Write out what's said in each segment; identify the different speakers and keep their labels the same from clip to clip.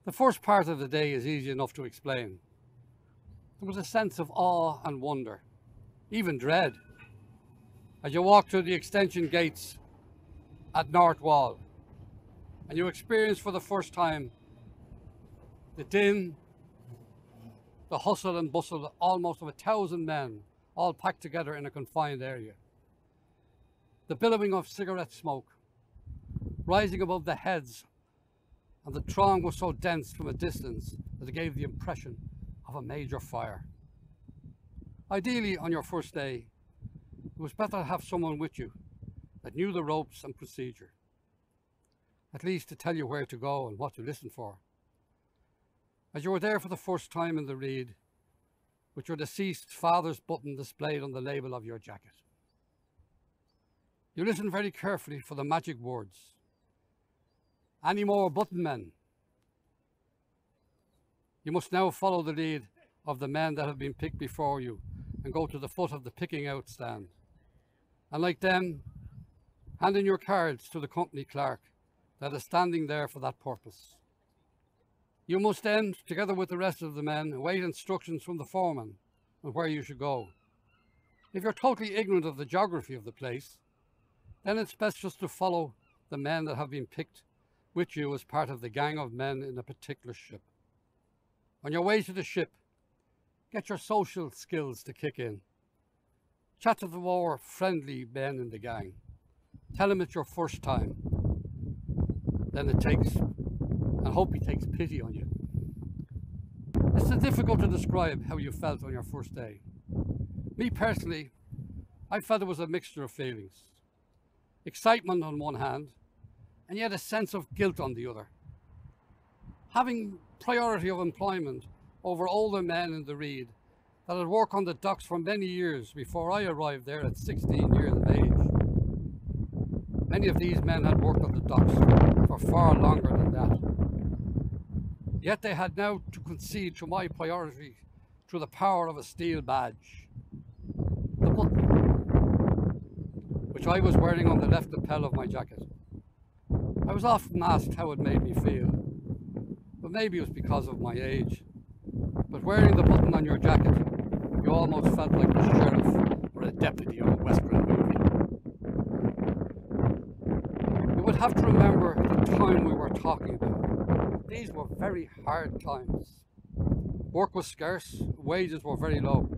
Speaker 1: The first part of the day is easy enough to explain. There was a sense of awe and wonder, even dread, as you walked through the extension gates at North Wall and you experienced for the first time the din, the hustle and bustle almost of 1,000 men all packed together in a confined area. The billowing of cigarette smoke rising above the heads, and the throng was so dense from a distance that it gave the impression of a major fire. Ideally, on your first day, it was better to have someone with you that knew the ropes and procedure, at least to tell you where to go and what to listen for. As you were there for the first time in the reed, with your deceased father's button displayed on the label of your jacket, you listened very carefully for the magic words. Any more button men? You must now follow the lead of the men that have been picked before you and go to the foot of the picking out stand. And like them, hand in your cards to the company clerk that is standing there for that purpose. You must then, together with the rest of the men, await instructions from the foreman on where you should go. If you're totally ignorant of the geography of the place, then it's best just to follow the men that have been picked with you as part of the gang of men in a particular ship. On your way to the ship, get your social skills to kick in. Chat to the more friendly men in the gang. Tell him it's your first time. Then and hope he takes pity on you. It's difficult to describe how you felt on your first day. Me personally, I felt it was a mixture of feelings. Excitement on one hand, and yet a sense of guilt on the other. Having priority of employment over older men in the reed that had worked on the docks for many years before I arrived there at 16 years of age. Many of these men had worked on the docks for far longer than that. Yet they had now to concede to my priority through the power of a steel badge. The button, which I was wearing on the left lapel of my jacket. I was often asked how it made me feel, but maybe it was because of my age. But wearing the button on your jacket, you almost felt like the sheriff or a deputy of a Western movie. You would have to remember the time we were talking about. These were very hard times. Work was scarce, wages were very low.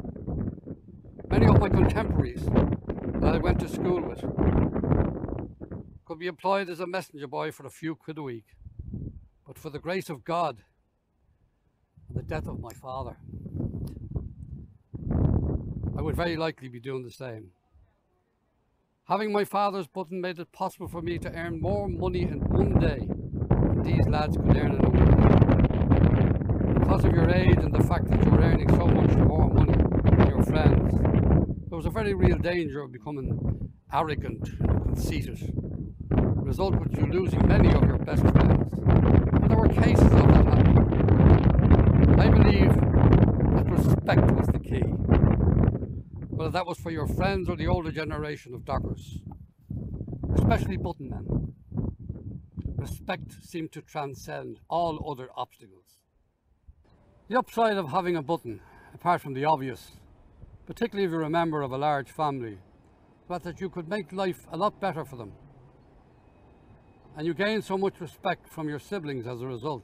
Speaker 1: Many of my contemporaries that I went to school with could be employed as a messenger boy for a few quid a week. But for the grace of God and the death of my father, I would very likely be doing the same. Having my father's button made it possible for me to earn more money in one day than these lads could earn in a week. Because of your age and the fact that you were earning so much more money than your friends, there was a very real danger of becoming arrogant and conceited. Result with you losing many of your best friends. And there were cases of that happening. I believe that respect was the key. Whether that was for your friends or the older generation of dockers, especially button men. Respect seemed to transcend all other obstacles. The upside of having a button, apart from the obvious, particularly if you're a member of a large family, was that you could make life a lot better for them. And you gained so much respect from your siblings as a result.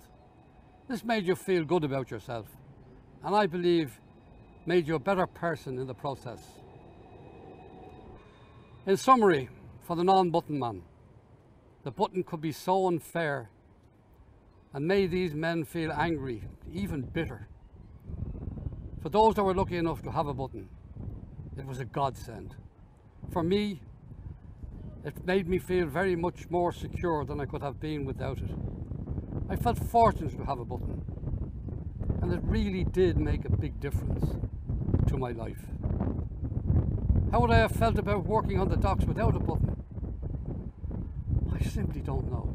Speaker 1: This made you feel good about yourself, and I believe made you a better person in the process. In summary, for the non-button man, the button could be so unfair and made these men feel angry, even bitter. For those that were lucky enough to have a button, it was a godsend. For me, it made me feel very much more secure than I could have been without it. I felt fortunate to have a button, and it really did make a big difference to my life. How would I have felt about working on the docks without a button? I simply don't know.